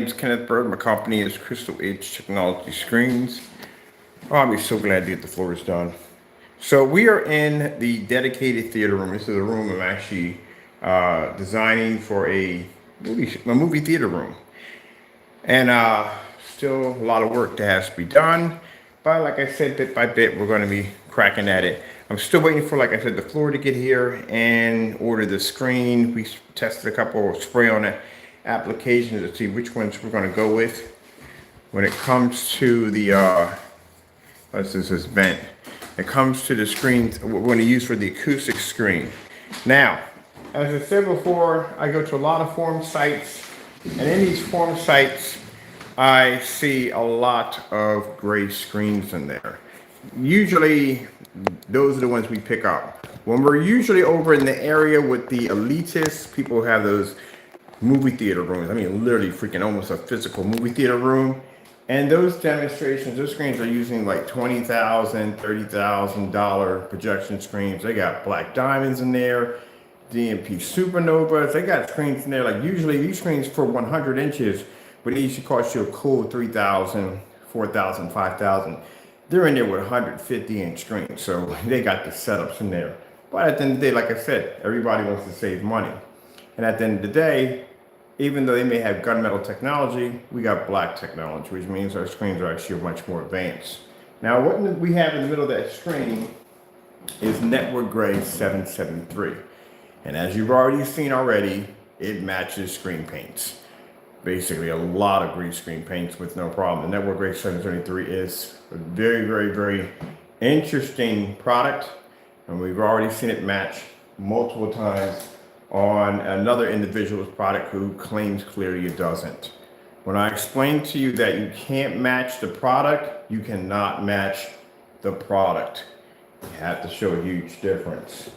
It's Kenneth Bird. My company is Crystal Edge Technology Screens. Oh, I'll be so glad to get the floors done. So we are in the dedicated theater room. This is a room I'm actually designing for a movie theater room, and still a lot of work that has to be done. But like I said, bit by bit, we're going to be cracking at it. I'm still waiting for, like I said, the floor to get here and order the screen. We tested a couple of spray on it applications to see which ones we're going to go with. When it comes to the this is vent. It comes to the screen we're going to use for the acoustic screen. Now, as I said before, I go to a lot of forum sites, and in these forum sites, I see a lot of gray screens in there. Usually, those are the ones we pick up. When we're usually over in the area with the elitists, people who have those movie theater rooms. I mean, literally freaking almost a physical movie theater room. And those demonstrations, those screens are using like $20,000, $30,000 projection screens. They got black diamonds in there, DMP supernovas. They got screens in there. Like usually these screens for 100 inches, but they usually cost you a cool 3,000, 4,000, 5,000. They're in there with 150-inch screens. So they got the setups in there. But at the end of the day, like I said, everybody wants to save money. And at the end of the day, even though they may have gunmetal technology, we got black technology, which means our screens are actually much more advanced. Now, what we have in the middle of that screen is Network Gray 773. And as you've already seen already, it matches screen paints. Basically, a lot of green screen paints with no problem. The Network Gray 773 is a very, very, very interesting product. And we've already seen it match multiple times on another individual's product who claims clearly it doesn't. When I explain to you that you can't match the product, you cannot match the product. You have to show a huge difference.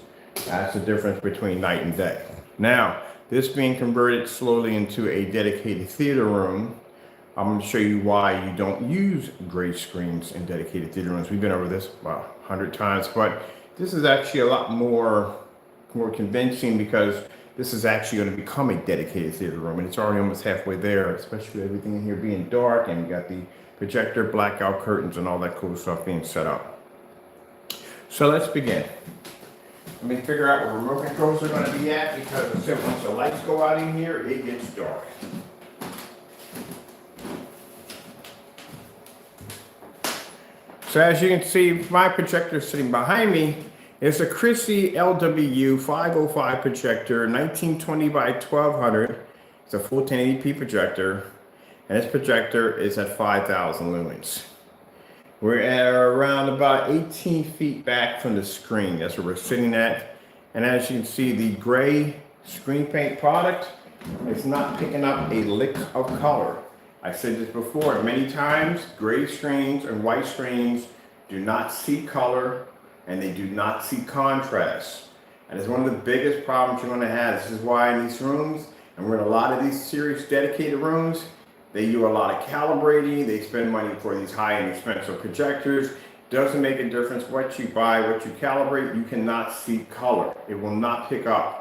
That's the difference between night and day. Now, this being converted slowly into a dedicated theater room, I'm going to show you why you don't use gray screens in dedicated theater rooms. We've been over this about 100 times, but this is actually a lot more convincing because this is actually going to become a dedicated theater room, and it's already almost halfway there, especially with everything in here being dark and you got the projector, blackout curtains, and all that cool stuff being set up. So let's begin. Let me figure out where remote controls are going to be at, because once the lights go out in here, it gets dark. So as you can see, my projector sitting behind me is a Chrissy LW 505 projector, 1920 by 1200. It's a full 1080p projector, and this projector is at 5,000 lumens. We're at around about 18 feet back from the screen. That's where we're sitting at. And as you can see, the gray screen paint product is not picking up a lick of color. I said this before many times, gray screens and white screens do not see color, and they do not see contrast. And it's one of the biggest problems you're going to have. This is why in these rooms, and we're in a lot of these serious dedicated rooms, they do a lot of calibrating. They spend money for these high-end expensive projectors. Doesn't make a difference what you buy, what you calibrate, you cannot see color. It will not pick up.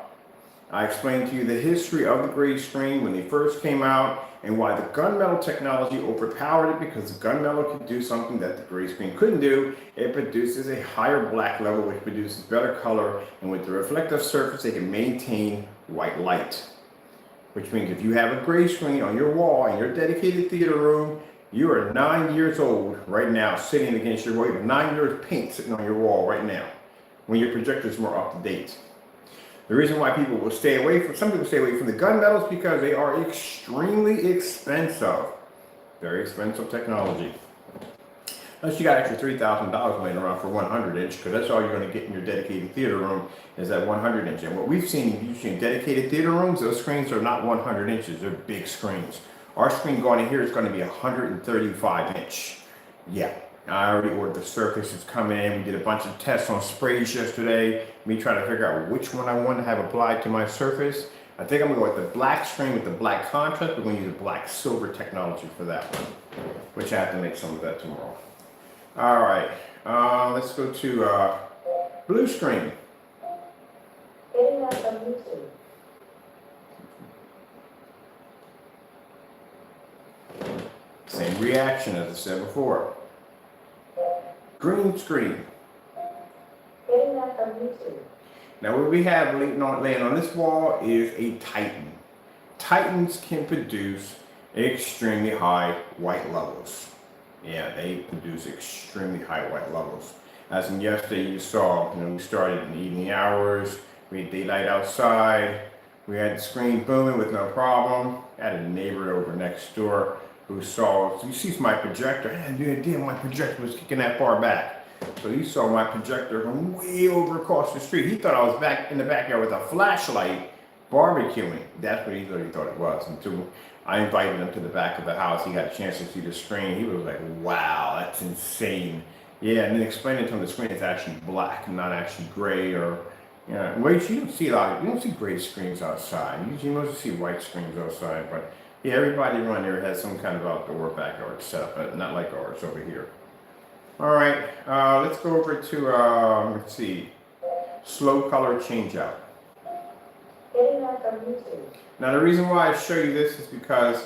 I explained to you the history of the gray screen when they first came out, and why the gunmetal technology overpowered it, because the gunmetal could do something that the gray screen couldn't do. It produces a higher black level, which produces better color, and with the reflective surface, they can maintain white light. Which means if you have a gray screen on your wall in your dedicated theater room, you are 9 years old right now, sitting against your wall. You have 9 years of paint sitting on your wall right now, when your projector is more up to date. The reason why people will stay away from, some people stay away from the gunmetals, because they are extremely expensive. Very expensive technology. Unless you got extra $3,000 laying around for 100 inch, because that's all you're going to get in your dedicated theater room is that 100 inch. And what we've seen usually in dedicated theater rooms, those screens are not 100 inches, they're big screens. Our screen going in here is going to be 135 inch. Yeah. I already ordered the surface. It's coming in. We did a bunch of tests on sprays yesterday. Me trying to figure out which one I want to have applied to my surface. I think I'm going to go with the black screen with the black contrast. We're going to use the black silver technology for that one, which I have to make some of that tomorrow. All right. Let's go to blue screen. Same reaction as I said before. Green screen. Getting that from YouTube. Now what we have laying on this wall is a Titan. Titans can produce extremely high white levels. Yeah, they produce extremely high white levels. As in yesterday you saw, we started in the evening hours, we had daylight outside, we had the screen booming with no problem. I had a neighbor over next door who saw, so he sees my projector, and damn, my projector was kicking that far back. So he saw my projector from way over across the street. He thought I was back in the backyard with a flashlight barbecuing. That's what he thought it was. Until I invited him to the back of the house, he got a chance to see the screen. He was like, wow, that's insane. Yeah, and then explaining to him the screen is actually black, not actually gray or, which you don't see a lot. You don't see gray screens outside. You mostly see white screens outside. But yeah, everybody around here has some kind of outdoor backyard setup, but not like ours over here. All right, let's go over to, let's see, slow color changeout. Getting that from YouTube. Now the reason why I show you this is because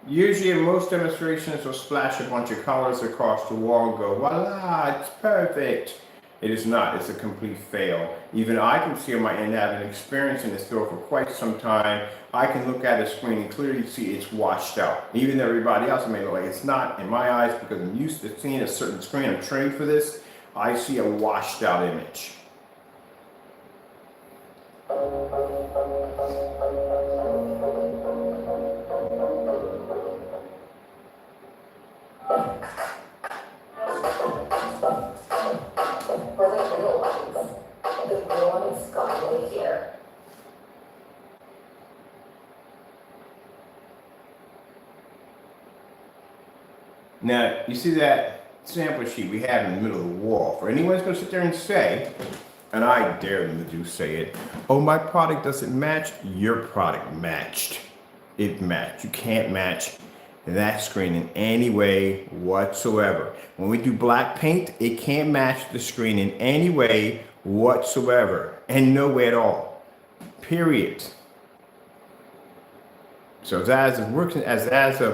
usually in most demonstrations they'll splash a bunch of colors across the wall and go, voila, it's perfect. It is not, it's a complete fail. Even I can see on my end, having experience in this field for quite some time, I can look at a screen and clearly see it's washed out. Even everybody else may look like it's not, in my eyes, because I'm used to seeing a certain screen, I'm trained for this, I see a washed out image. Now, you see that sample sheet we have in the middle of the wall. For anyone who's going to sit there and say, and I dare them to say it, oh, my product doesn't match, your product matched. It matched. You can't match that screen in any way whatsoever. When we do black paint, it can't match the screen in any way whatsoever, and no way at all. Period. So as of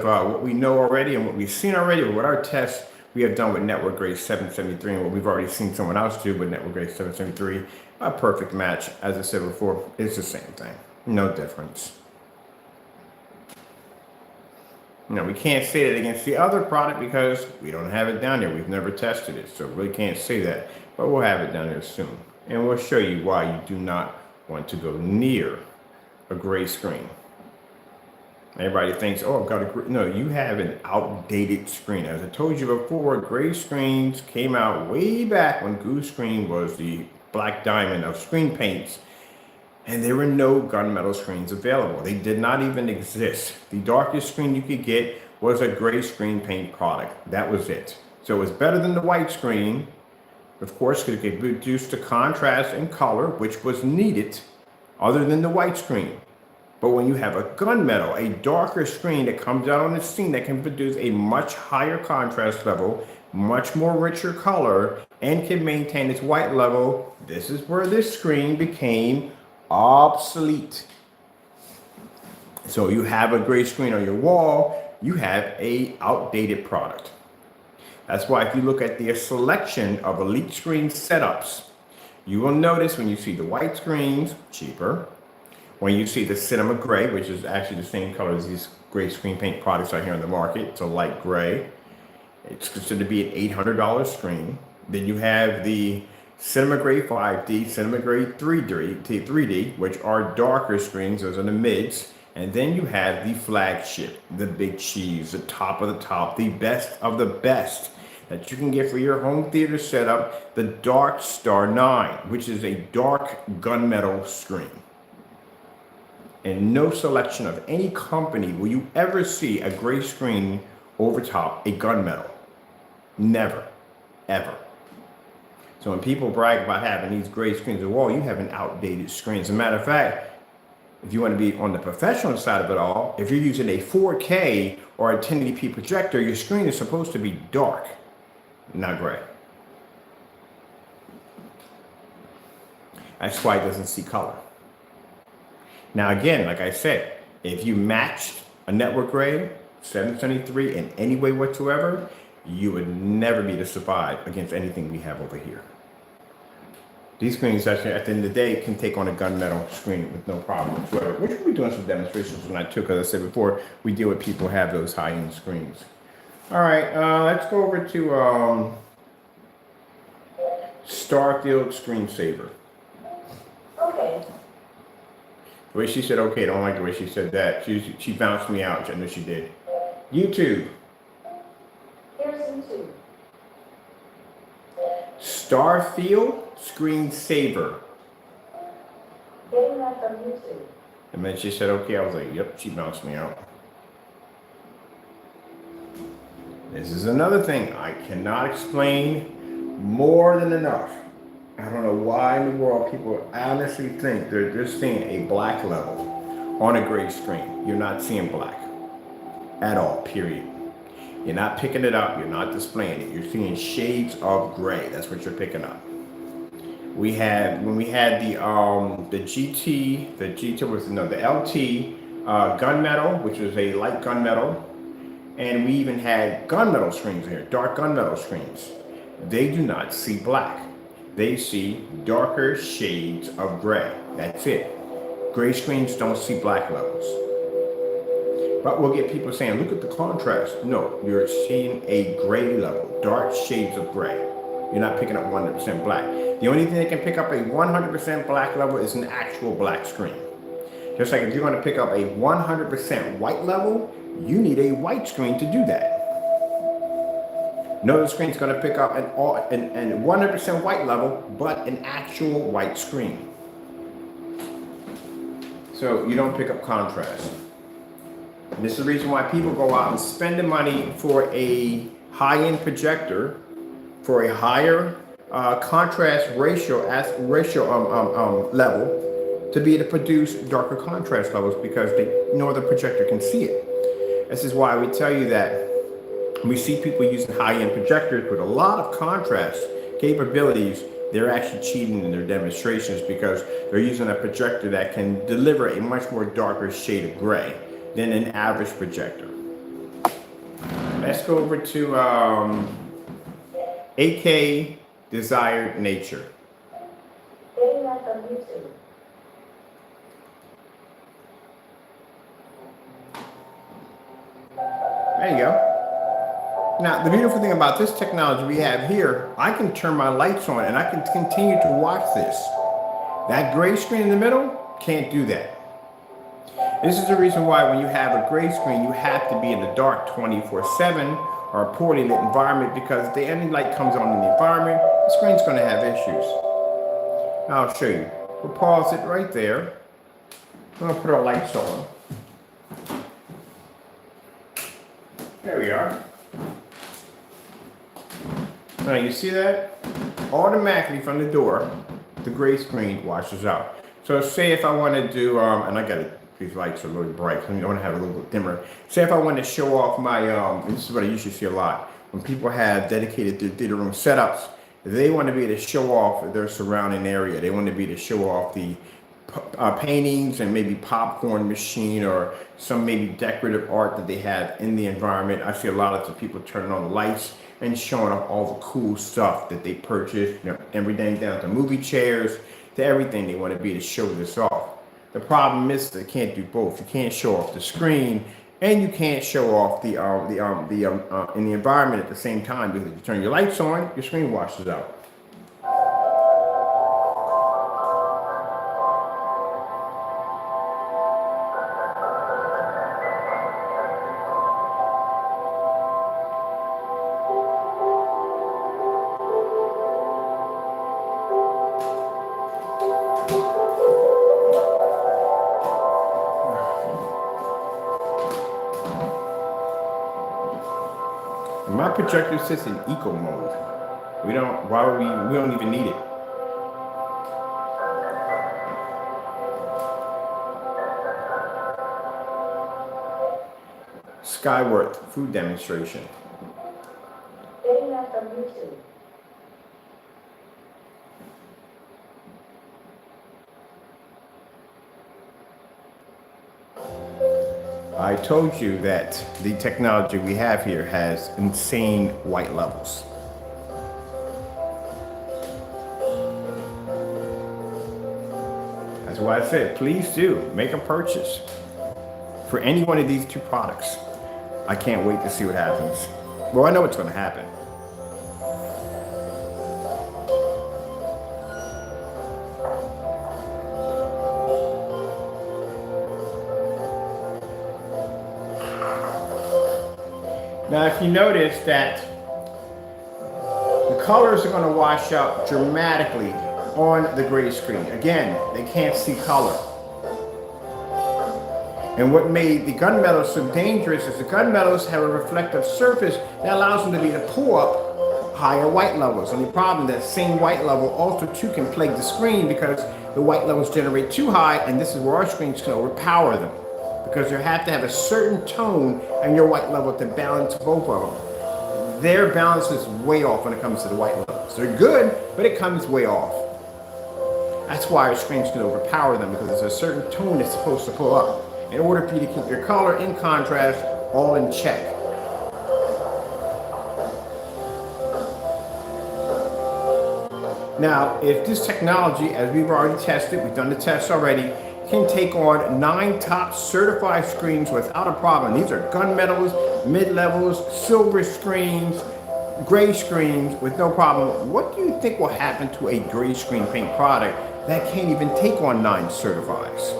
what we know already and what we've seen already, with our tests we have done with Network Grade 773 and what we've already seen someone else do with Network Grade 773, a perfect match. As I said before, it's the same thing. No difference. Now, we can't say that against the other product because we don't have it down there. We've never tested it, so really can't say that. But we'll have it down there soon. And we'll show you why you do not want to go near a gray screen. Everybody thinks, oh, I've got a gray. No, you have an outdated screen. As I told you before, gray screens came out way back when Goose Screen was the black diamond of screen paints. And there were no gunmetal screens available. They did not even exist. The darkest screen you could get was a gray screen paint product. That was it. So it was better than the white screen, of course, because it could reduce the contrast and color, which was needed, other than the white screen. But when you have a gunmetal, a darker screen that comes out on the scene that can produce a much higher contrast level, much more richer color, and can maintain its white level, this is where this screen became obsolete. So you have a gray screen on your wall, you have a outdated product. That's why if you look at the selection of Elite Screen setups, you will notice when you see the white screens, cheaper. When you see the Cinema Gray, which is actually the same color as these gray screen paint products out here on the market, it's a light gray. It's considered to be an $800 screen. Then you have the Cinema Gray 5D, Cinema Gray 3D, which are darker screens, those are the mids. And then you have the flagship, the big cheese, the top of the top, the best of the best that you can get for your home theater setup, the Dark Star 9, which is a dark gunmetal screen. In no selection of any company will you ever see a gray screen over top a gunmetal. Never, ever. So when people brag about having these gray screens on the wall, you have an outdated screen. As a matter of fact, if you want to be on the professional side of it all, if you're using a 4K or a 1080p projector, your screen is supposed to be dark, not gray. That's why it doesn't see color. Now again, like I said, if you matched a network grade 773 in any way whatsoever, you would never be able to survive against anything we have over here. These screens actually, at the end of the day, can take on a gunmetal screen with no problem whatsoever, which we'll be doing some demonstrations tonight too, because I said before, we deal with people who have those high-end screens. All right, let's go over to Starfield Screensaver. Okay. The way she said okay, I don't like the way she said that. She bounced me out. I know she did. YouTube. Here's YouTube. Starfield Screensaver. Getting that from YouTube. And then she said okay. I was like, yep, she bounced me out. This is another thing I cannot explain more than enough. I don't know why in the world people honestly think they're just seeing a black level on a gray screen. You're not seeing black at all, period. You're not picking it up. You're not displaying it. You're seeing shades of gray. That's what you're picking up. When we had the LT gunmetal, which was a light gunmetal, and we even had gunmetal screens here, dark gunmetal screens. They do not see black. They see darker shades of gray. That's it. Gray screens don't see black levels. But we'll get people saying, look at the contrast. No, you're seeing a gray level, dark shades of gray. You're not picking up 100% black. The only thing that can pick up a 100% black level is an actual black screen. Just like if you're going to pick up a 100% white level, you need a white screen to do that. No other screen is going to pick up an 100% white level, but an actual white screen. So you don't pick up contrast. And this is the reason why people go out and spend the money for a high-end projector, for a higher contrast ratio level, to be able to produce darker contrast levels, because no other projector can see it. This is why we tell you that we see people using high-end projectors with a lot of contrast capabilities. They're actually cheating in their demonstrations because they're using a projector that can deliver a much more darker shade of gray than an average projector. Let's go over to AK Desired Nature. Getting that from YouTube. There you go. Now, the beautiful thing about this technology we have here, I can turn my lights on and I can continue to watch this. That gray screen in the middle can't do that. This is the reason why when you have a gray screen, you have to be in the dark 24/7 or a poorly lit environment, because if any light comes on in the environment, the screen's going to have issues. I'll show you. We'll pause it right there. I'm going to put our lights on. There we are. Now you see that? Automatically from the door, the gray screen washes out. So say if I want to do, and I got it, these lights are a little bright, so I want to have a little bit dimmer. Say if I want to show off my, this is what I usually see a lot, when people have dedicated theater room setups, they want to be able to show off their surrounding area. They want to be able to show off the paintings and maybe popcorn machine or some maybe decorative art that they have in the environment. I see a lot of people turning on the lights and showing off all the cool stuff that they purchased, everything down to movie chairs, to everything. They want to be able to show this off. The problem is they can't do both. You can't show off the screen and you can't show off the in the environment at the same time, because if you turn your lights on, your screen washes out. My projector sits in eco mode. We don't even need it. Skyworth food demonstration. Getting that from YouTube. I told you that the technology we have here has insane white levels. That's why I said, please do make a purchase for any one of these two products. I can't wait to see what happens. Well, I know what's going to happen. Now, if you notice that the colors are going to wash out dramatically on the gray screen. Again, they can't see color. And what made the gunmetal so dangerous is the gunmetals have a reflective surface that allows them to pull up higher white levels. Only problem, that same white level also too can plague the screen because the white levels generate too high, and this is where our screens can overpower them. Because you have to have a certain tone and your white level to balance both of them. Their balance is way off when it comes to the white levels. They're good, but it comes way off. That's why our screens can overpower them, because there's a certain tone it's supposed to pull up in order for you to keep your color in contrast all in check. Now, if this technology, as we've already tested, we've done the tests already, can take on 9 top certified screens without a problem. These are gunmetals, mid-levels, silver screens, gray screens with no problem. What do you think will happen to a gray screen paint product that can't even take on 9 certifieds?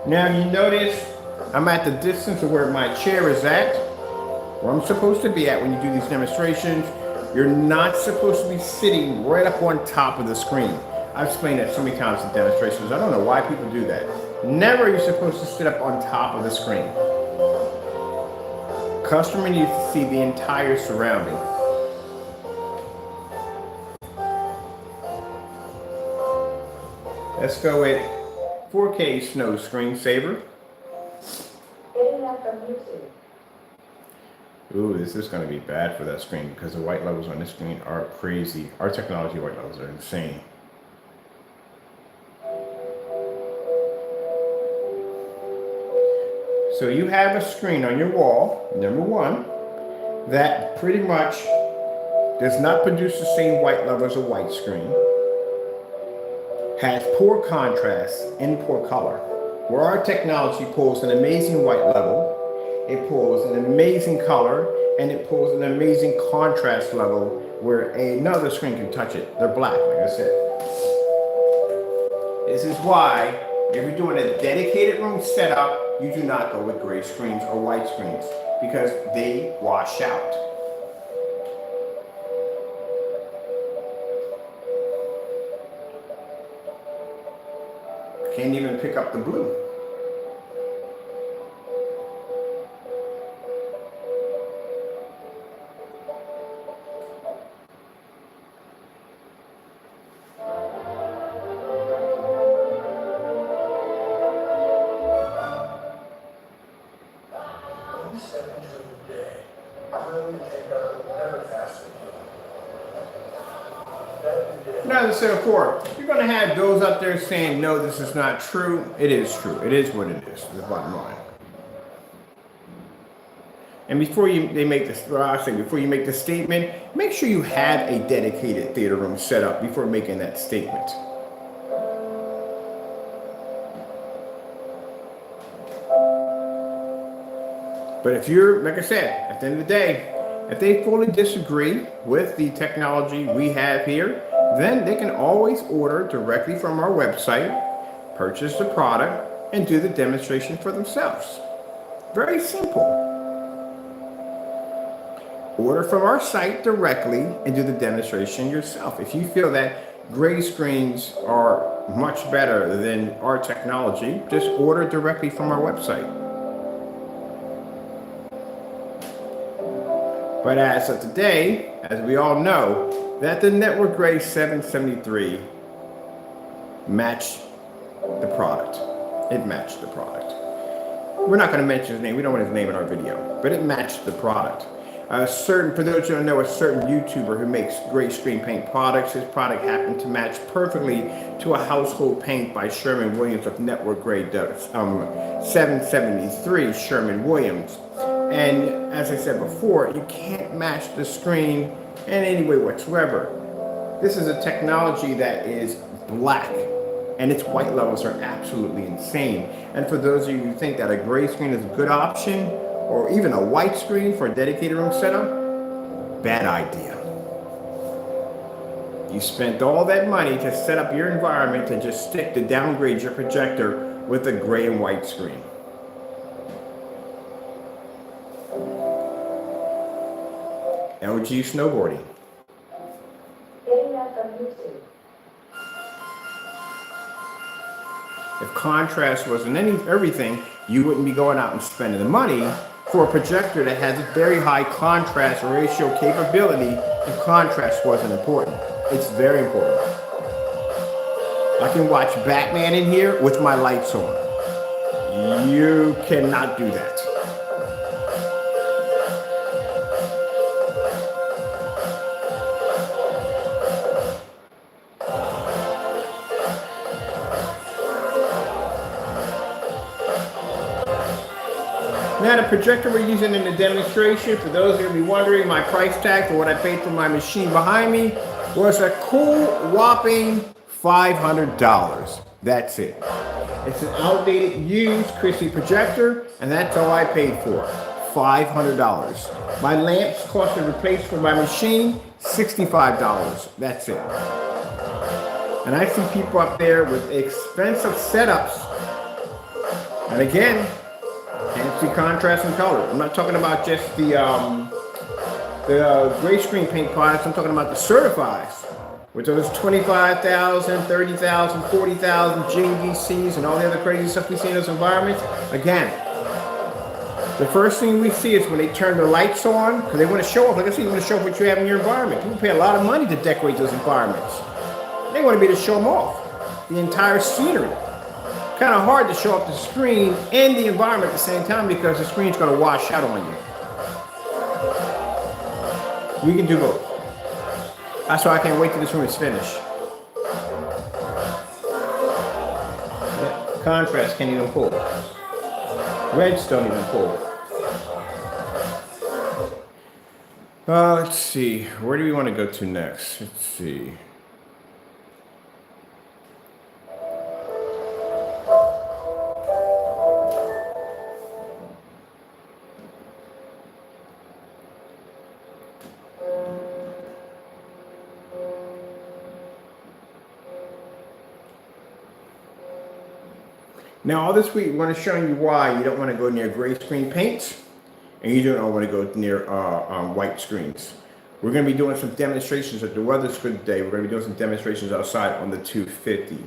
Now you notice I'm at the distance of where my chair is at, where I'm supposed to be at when you do these demonstrations. You're not supposed to be sitting right up on top of the screen. I've explained that so many times in demonstrations. I don't know why people do that. Never are you supposed to sit up on top of the screen. Customer needs to see the entire surrounding. Let's go with 4K Snow Screensaver. Getting that from YouTube. Ooh, this is going to be bad for that screen because the white levels on this screen are crazy. Our technology white levels are insane. So you have a screen on your wall, number one, that pretty much does not produce the same white level as a white screen, has poor contrast and poor color. Where our technology pulls an amazing white level, it pulls an amazing color, and it pulls an amazing contrast level where another screen can touch it. They're black, like I said. This is why if you're doing a dedicated room setup, you do not go with gray screens or white screens because they wash out. Can't even pick up the blue. Now, as I said before, you're going to have those out there saying, no, this is not true. It is true. It is what it is, the bottom line. And before you make the statement, make sure you have a dedicated theater room set up before making that statement. But if you're, like I said, at the end of the day, if they fully disagree with the technology we have here, then they can always order directly from our website, purchase the product, and do the demonstration for themselves. Very simple. Order from our site directly and do the demonstration yourself. If you feel that gray screens are much better than our technology, just order directly from our website. But as of today, as we all know, that the Network Gray 773 matched the product. It matched the product. We're not going to mention his name. We don't want his name in our video, but it matched the product. For those who don't know, a certain YouTuber who makes great screen paint products. His product happened to match perfectly to a household paint by Sherwin-Williams of network grade 773 Sherwin-Williams. And as I said before, you can't match the screen in any way whatsoever. This is a technology that is black, and its white levels are absolutely insane. And for those of you who think that a gray screen is a good option, or even a white screen for a dedicated room setup, bad idea. You spent all that money to set up your environment to just stick to downgrade your projector with a gray and white screen. LG snowboarding. Data from YouTube. If contrast wasn't everything, you wouldn't be going out and spending the money for a projector that has a very high contrast ratio capability if contrast wasn't important. It's very important. I can watch Batman in here with my lights on. You cannot do that. Now the projector we're using in the demonstration, for those who will be wondering, my price tag for what I paid for my machine behind me was a cool whopping $500. That's it. It's an outdated used Christie projector, and that's all I paid for, $500. My lamps cost to replace for my machine, $65. That's it. And I see people up there with expensive setups, and again, can't see contrast and color. I'm not talking about just the gray screen paint products. I'm talking about the certifies, which are those 25,000, 30,000, 40,000 JVCs and all the other crazy stuff we see in those environments. Again, the first thing we see is when they turn the lights on, because they want to show off. Like I said, you want to show off what you have in your environment. People pay a lot of money to decorate those environments. They want to be able to show them off, the entire scenery. Kind of hard to show up the screen and the environment at the same time because the screen's going to wash out on you. We can do both. That's why I can't wait till this room is finished. Yeah, contrast can't even pull. Reds don't even pull. Let's see. Where do we want to go to next? Let's see. Now, all this week, we're going to show you why you don't want to go near gray screen paints, and you don't want to go near white screens. We're going to be doing some demonstrations. If the weather's good today, we're going to be doing some demonstrations outside on the 250.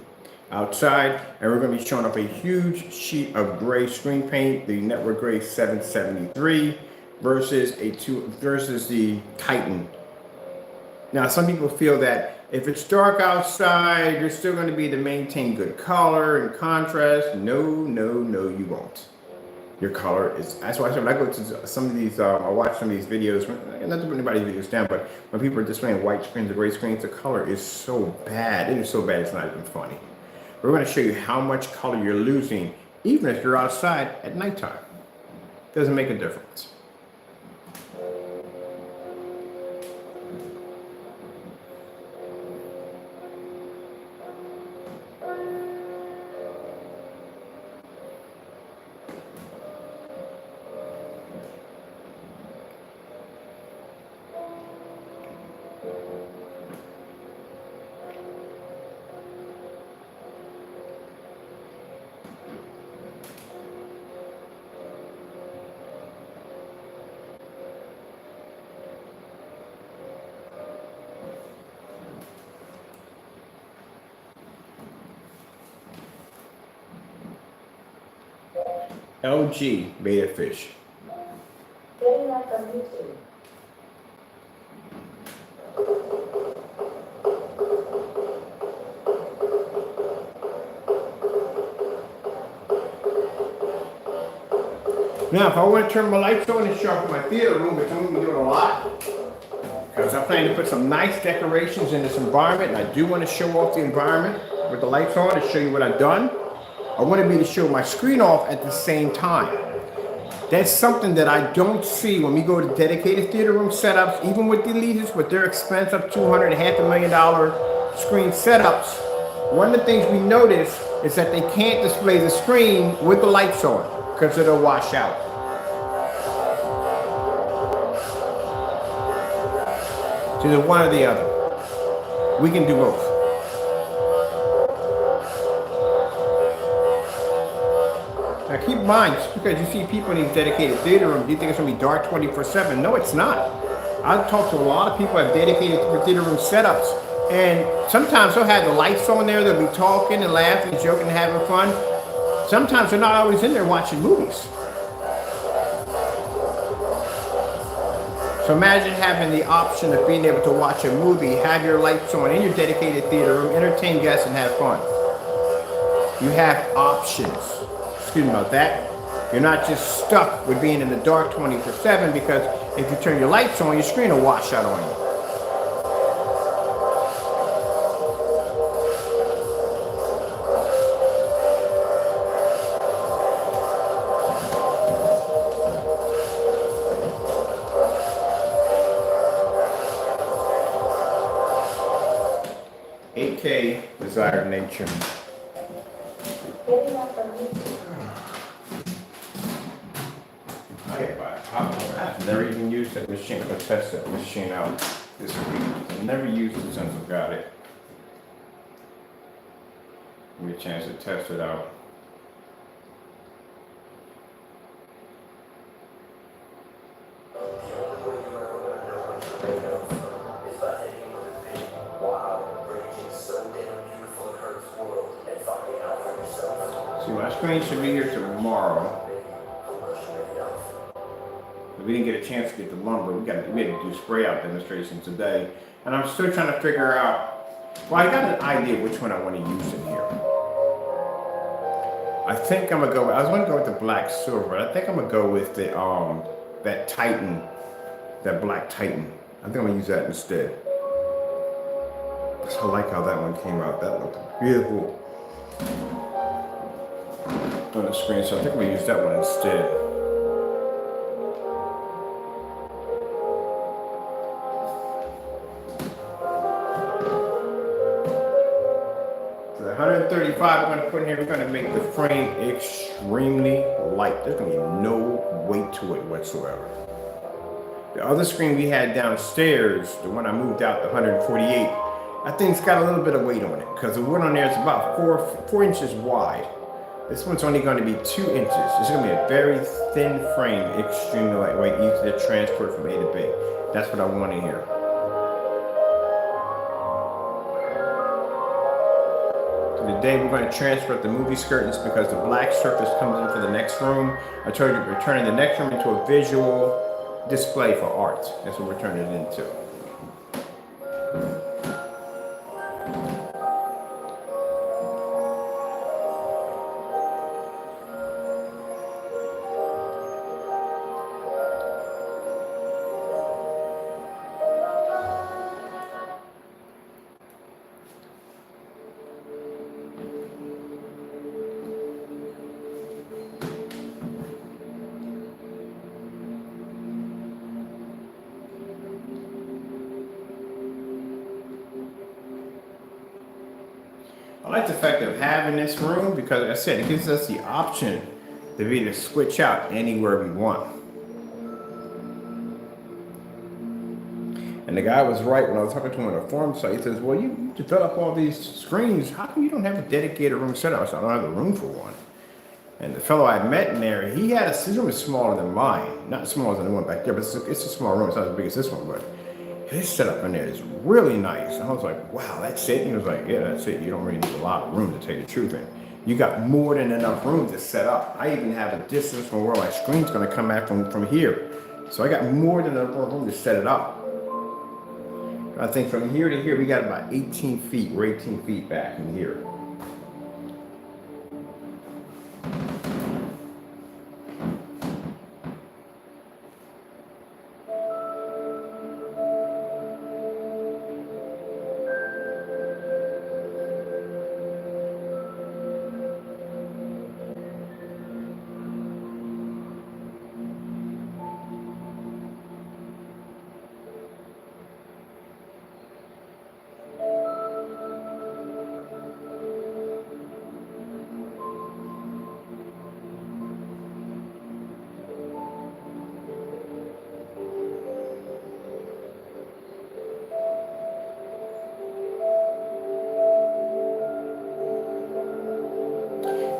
Outside, and we're going to be showing up a huge sheet of gray screen paint, the Network Gray 773 versus the Titan. Now, some people feel that if it's dark outside, you're still going to be able to maintain good color and contrast. No, you won't. Your color is, that's why I said when I go to some of these, I watch some of these videos, not to put anybody's videos down, but when people are displaying white screens or gray screens, the color is so bad. It is so bad, it's not even funny. We're going to show you how much color you're losing, even if you're outside at nighttime. Doesn't make a difference. LG Beta Fish. Data from YouTube. Now, if I want to turn my lights on and show off my theater room, which I'm going to be doing a lot, because I plan to put some nice decorations in this environment, and I do want to show off the environment with the lights on to show you what I've done. I want to be able to show my screen off at the same time. That's something that I don't see when we go to dedicated theater room setups, even with the Elites, with their expensive $200,000, $500,000 screen setups. One of the things we notice is that they can't display the screen with the lights on because it'll wash out. So either one or the other. We can do both. Now keep in mind, just because you see people in these dedicated theater rooms, you think it's going to be dark 24/7. No, it's not. I've talked to a lot of people who have dedicated theater room setups, and sometimes they'll have the lights on there, they'll be talking and laughing, joking, and having fun. Sometimes they're not always in there watching movies. So imagine having the option of being able to watch a movie, have your lights on in your dedicated theater room, entertain guests, and have fun. You have options. Excuse me about that. You're not just stuck with being in the dark 24/7, because if you turn your lights on, your screen will wash out on you. AK Desired Nature. Getting up from YouTube. I've never even used that machine. I'm gonna test that machine out this week. I've never used it since I've got it. Give me a chance to test it out. See, my screen should be here tomorrow. We didn't get a chance to get the lumber. We had to do spray out demonstration today. And I'm still trying to figure out, well, I got an idea which one I want to use in here. I think I'm gonna go, I was gonna go with the black silver, but I think I'm gonna go with the, that Titan, that black Titan. I think I'm gonna use that instead. I like how that one came out. That looked beautiful on the screen, so I think I'm gonna use that one instead. The 135 we're gonna put in here, we're gonna make the frame extremely light. There's gonna be no weight to it whatsoever. The other screen we had downstairs, the one I moved out, the 148, I think it's got a little bit of weight on it because the wood on there is about four inches wide. This one's only going to be 2 inches. It's going to be a very thin frame, extremely lightweight, easy to transport from A to B. That's what I want in here. So today we're going to transfer the movie curtains because the black surface comes into the next room. I told you we're turning the next room into a visual display for art. That's what we're turning it into. I like the fact of having this room because, like I said, it gives us the option to be able to switch out anywhere we want. And the guy was right when I was talking to him on a forum site. He says, well, you develop all these screens. How come you don't have a dedicated room set up? I said, I don't have the room for one. And the fellow I met in there, his room is smaller than mine. Not smaller than the one back there, but it's a small room. It's not as big as this one, but his setup in there is really nice. And I was like, wow, that's it? And he was like, yeah, that's it. You don't really need a lot of room to tell you the truth. And you got more than enough room to set up. I even have a distance from where my screen's gonna come back from here. So I got more than enough room to set it up. I think from here to here, we got about 18 feet. We're 18 feet back from here.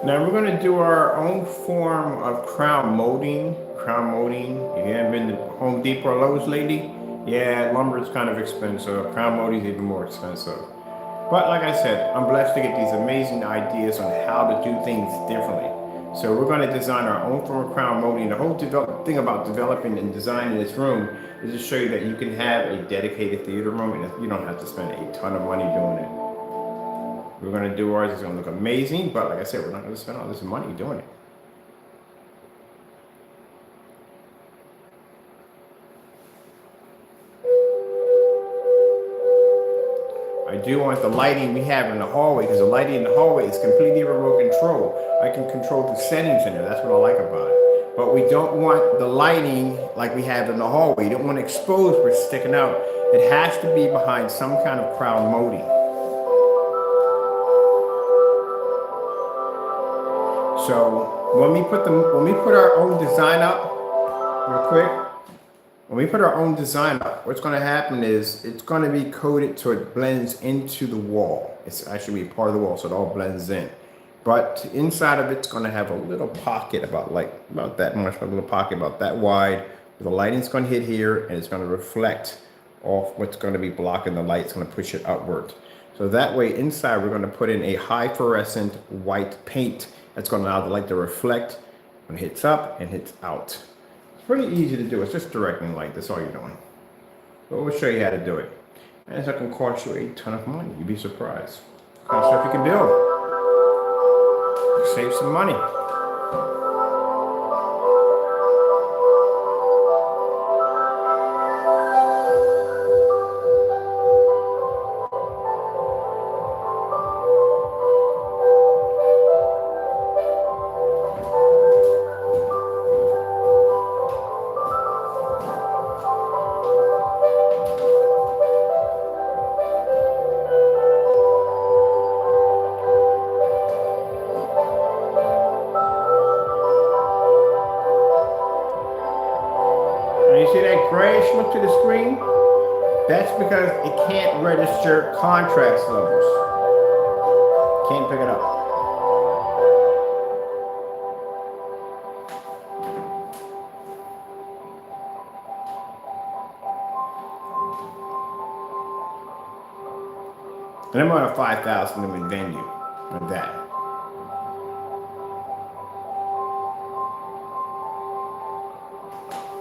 Now we're gonna do our own form of crown molding. Crown molding. If you haven't been to Home Depot or Lowe's lately, yeah, lumber is kind of expensive. Crown molding is even more expensive. But like I said, I'm blessed to get these amazing ideas on how to do things differently. So we're going to design our own form of crown molding. The whole thing about developing and designing this room is to show you that you can have a dedicated theater room and you don't have to spend a ton of money doing it. We're going to do ours. It's going to look amazing, but like I said, we're not going to spend all this money doing it. I do want the lighting we have in the hallway, because the lighting in the hallway is completely remote control. I can control the settings in there. That's what I like about it. But we don't want the lighting like we have in the hallway. You don't want to expose where it's sticking out. It has to be behind some kind of crown molding. So when we put our own design up, real quick. When we put our own design up, what's going to happen is it's going to be coated so it blends into the wall. It's actually part of the wall, so it all blends in. But inside of it's going to have a little pocket about that much, a little pocket about that wide. The lighting's going to hit here, and it's going to reflect off what's going to be blocking the light. It's going to push it outward. So that way, inside we're going to put in a high fluorescent white paint that's going to allow the light to reflect when it hits up and hits out. Pretty easy to do. It's just directing light. That's all you're doing. But we'll show you how to do it. And it's not going to cost you a ton of money. You'd be surprised. Kind of stuff you can build. Save some money. See that grayish look to the screen? That's because it can't register contrast levels. Can't pick it up. And I'm on a 5,000 limit venue with that.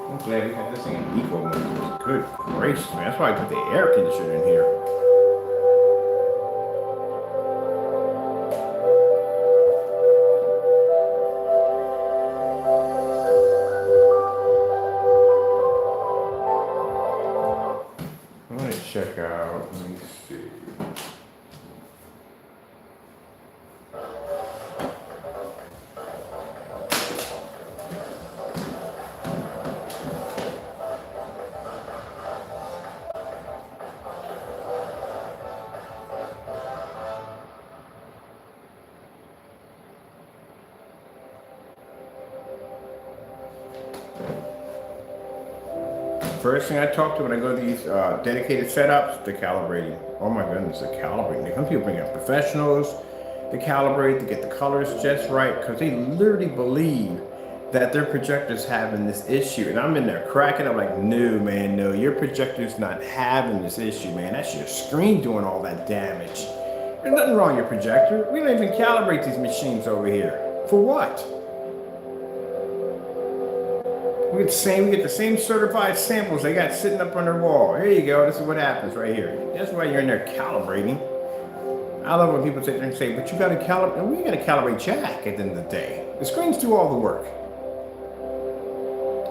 I'm glad we had this thing in eco mode. Good gracious, man. That's why I put the air conditioner in here. Let me check out. Let me see. First thing I talk to when I go to these dedicated setups, the calibrating. Oh my goodness, the calibrating. Some people bring in professionals to calibrate, to get the colors just right, because they literally believe that their projector's having this issue. And I'm in there cracking up like, no, man, no, your projector's not having this issue, man. That's your screen doing all that damage. There's nothing wrong with your projector. We don't even calibrate these machines over here. For what? We get the same certified samples they got sitting up on their wall. Here you go. This is what happens right here. That's why you're in there calibrating. I love when people sit there and say, but you got to calibrate. We got to calibrate jack at the end of the day. The screens do all the work.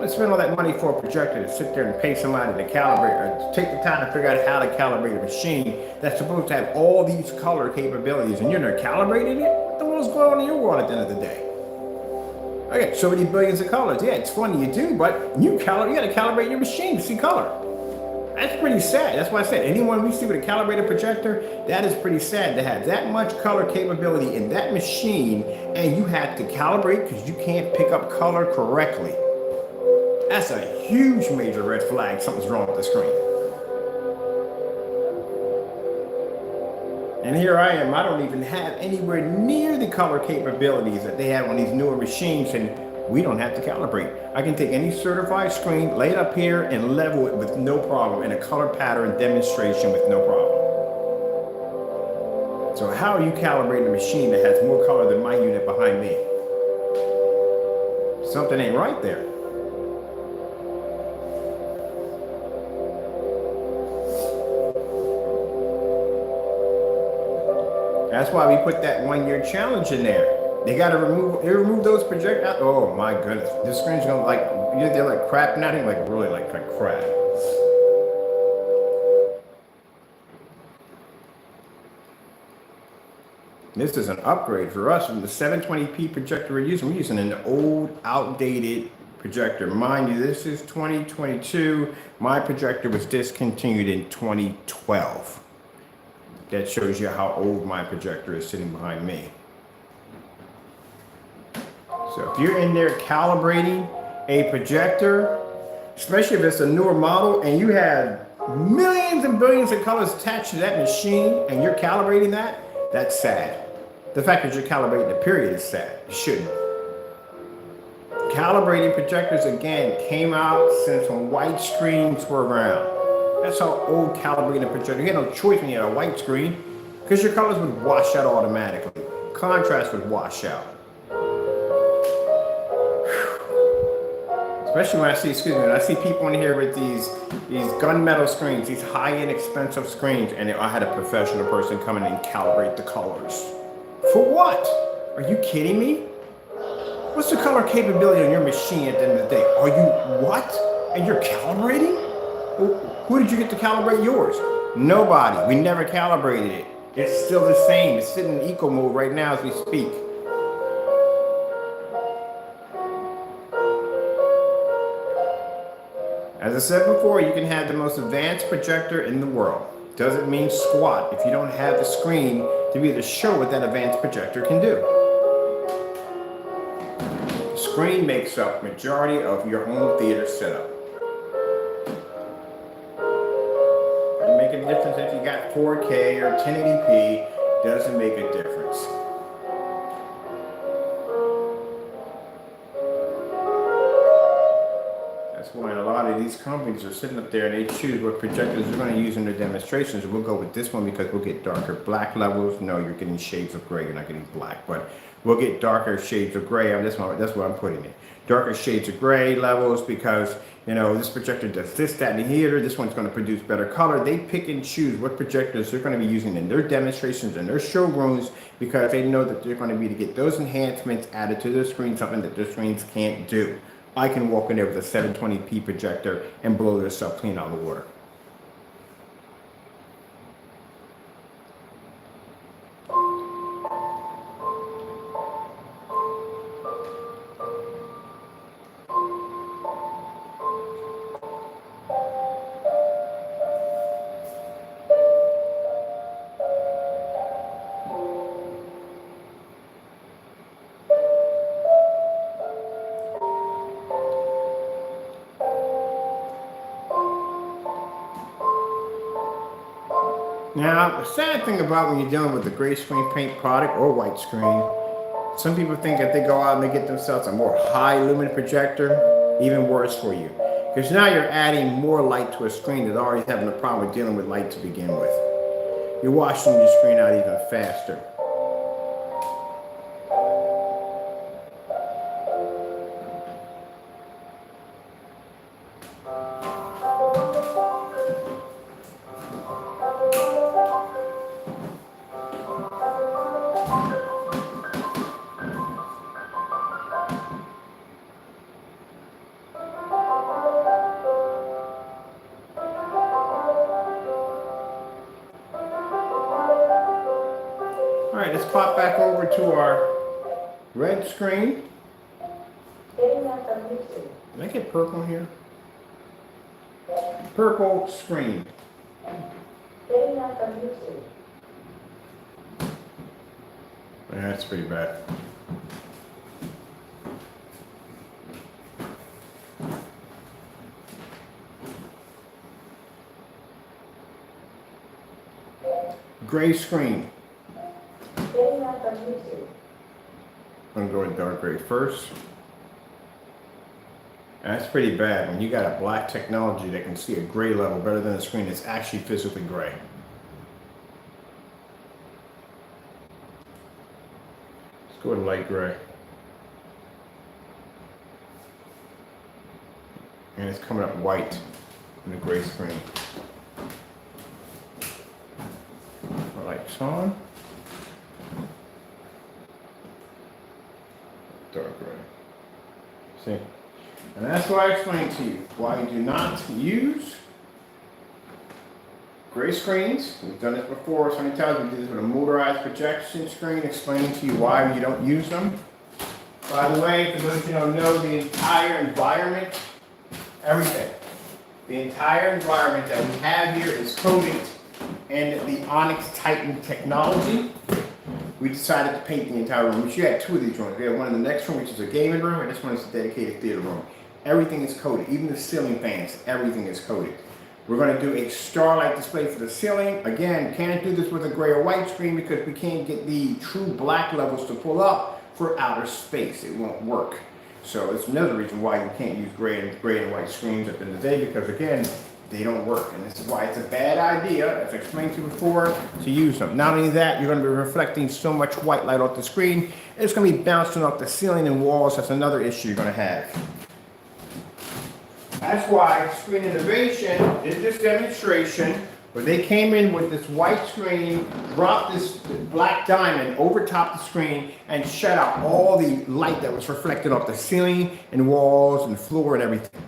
Let's spend all that money for a projector to sit there and pay somebody to calibrate, or to take the time to figure out how to calibrate a machine that's supposed to have all these color capabilities, and you're in there calibrating it? What the world's going on in your world at the end of the day? I got so many billions of colors. Yeah, it's funny you do, but you got to calibrate your machine to see color. That's pretty sad. That's why I said anyone we see with a calibrated projector, that is pretty sad to have that much color capability in that machine, and you have to calibrate because you can't pick up color correctly. That's a huge major red flag. Something's wrong with the screen. And here I am, I don't even have anywhere near the color capabilities that they have on these newer machines, and we don't have to calibrate. I can take any certified screen, lay it up here, and level it with no problem, in a color pattern demonstration with no problem. So how are you calibrating a machine that has more color than my unit behind me? Something ain't right there. That's why we put that 1-year challenge in there. They got to remove those projectors. Oh my goodness, this screen's gonna like, they're like crap, not even like really like crap. This is an upgrade for us from the 720p projector we're using. We're using an old, outdated projector. Mind you, this is 2022. My projector was discontinued in 2012. That shows you how old my projector is sitting behind me. So if you're in there calibrating a projector, especially if it's a newer model and you have millions and billions of colors attached to that machine and you're calibrating that, that's sad. The fact that you're calibrating the period is sad. You shouldn't. Calibrating projectors, again, came out since when white screens were around. That's how old calibrating a projector. You had no choice when you had a white screen, because your colors would wash out automatically. Contrast would wash out. Especially when I see, when I see people in here with these gunmetal screens, these high-end expensive screens, and I had a professional person come in and calibrate the colors. For what? Are you kidding me? What's the color capability on your machine at the end of the day? Are you what? And you're calibrating? Who did you get to calibrate yours? Nobody. We never calibrated it. It's still the same. It's sitting in eco mode right now as we speak. As I said before, you can have the most advanced projector in the world. Doesn't mean squat if you don't have the screen to be able to show what that advanced projector can do. The screen makes up majority of your home theater setup. Doesn't make a difference if you got 4K or 1080p. Doesn't make a difference. That's why a lot of these companies are sitting up there and they choose what projectors they're going to use in their demonstrations. We'll go with this one because we'll get darker black levels. No, you're getting shades of gray. You're not getting black, but we'll get darker shades of gray on this one. That's where I'm putting it. Darker shades of gray levels because, you know, this projector does this, that, and the other. This one's going to produce better color. They pick and choose what projectors they're going to be using in their demonstrations and their showrooms because they know that they're going to be to get those enhancements added to their screen, something that their screens can't do. I can walk in there with a 720p projector and blow this stuff clean out of the water. Now, the sad thing about when you're dealing with the gray screen paint product or white screen, some people think that they go out and they get themselves a more high lumen projector, even worse for you. Because now you're adding more light to a screen that's already having a problem with dealing with light to begin with. You're washing your screen out even faster. Alright, let's pop back over to our red screen. Getting that from YouTube. Did I get purple here? Purple screen. Getting that from YouTube. That's pretty bad. gray screen. Getting up on YouTube. I'm gonna go with dark gray first. And that's pretty bad when you got a black technology that can see a gray level better than a screen that's actually physically gray. Let's go with light gray. And it's coming up white in the gray screen. Lights on. Dark gray. See? And that's why I explained to you why you do not use gray screens. We've done this before so many times. We did this with a motorized projection screen, explaining to you why you don't use them. By the way, for those of you who don't know, the entire environment, everything, the entire environment that we have here is coated in the Onyx Titan technology. We decided to paint the entire room. We had two of these rooms. We have one in the next room, which is a gaming room, and this one is a dedicated theater room. Everything is coated, even the ceiling fans, everything is coated. We're going to do a starlight display for the ceiling. Again, can't do this with a gray or white screen because we can't get the true black levels to pull up for outer space. It won't work. So it's another reason why you can't use gray and white screens at the end of the day, because again, they don't work. And this is why it's a bad idea, as I explained to you before, to use them. Not only that, you're going to be reflecting so much white light off the screen, it's going to be bouncing off the ceiling and walls. That's another issue you're going to have. That's why Screen Innovation did this demonstration where they came in with this white screen, dropped this black diamond over top the screen, and shut out all the light that was reflected off the ceiling and walls and floor and everything.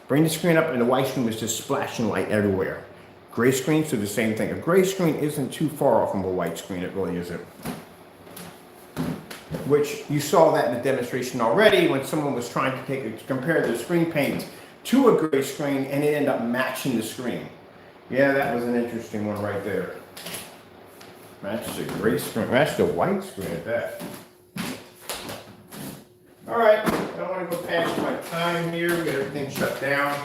Bring the screen up and the white screen was just splashing light everywhere. Gray screens do the same thing. A gray screen isn't too far off from a white screen, it really isn't. Which you saw that in the demonstration already when someone was trying to compare the screen paint to a gray screen and it ended up matching the screen. Yeah, that was an interesting one right there. Matched the gray screen, matched the white screen at that. All right, I don't want to go past my time here. We got everything shut down.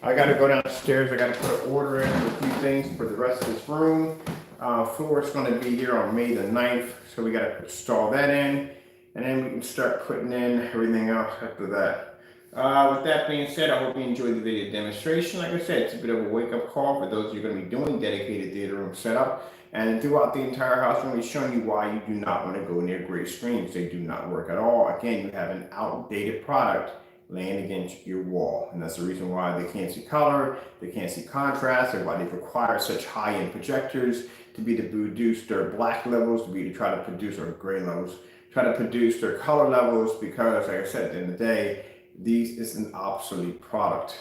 I got to go downstairs. I got to put an order in for a few things for the rest of this room. Floor is going to be here on May the 9th, so we got to install that in. And then we can start putting in everything else after that. With that being said, I hope you enjoyed the video demonstration. Like I said, it's a bit of a wake-up call for those of you going to be doing dedicated theater room setup. And throughout the entire house, I'm going to be showing you why you do not want to go near gray screens. They do not work at all. Again, you have an outdated product laying against your wall. And that's the reason why they can't see color, they can't see contrast, and why they require such high-end projectors to be to produce their black levels, to be to try to produce, or gray levels, try to produce their color levels, because, like I said, at the end of the day, these is an obsolete product.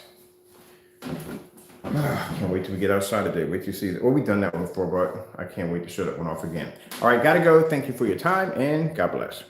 Can't wait till we get outside today. Wait till you see that. Well, we've done that one before, but I can't wait to shut that one off again. All right, gotta go. Thank you for your time, and God bless.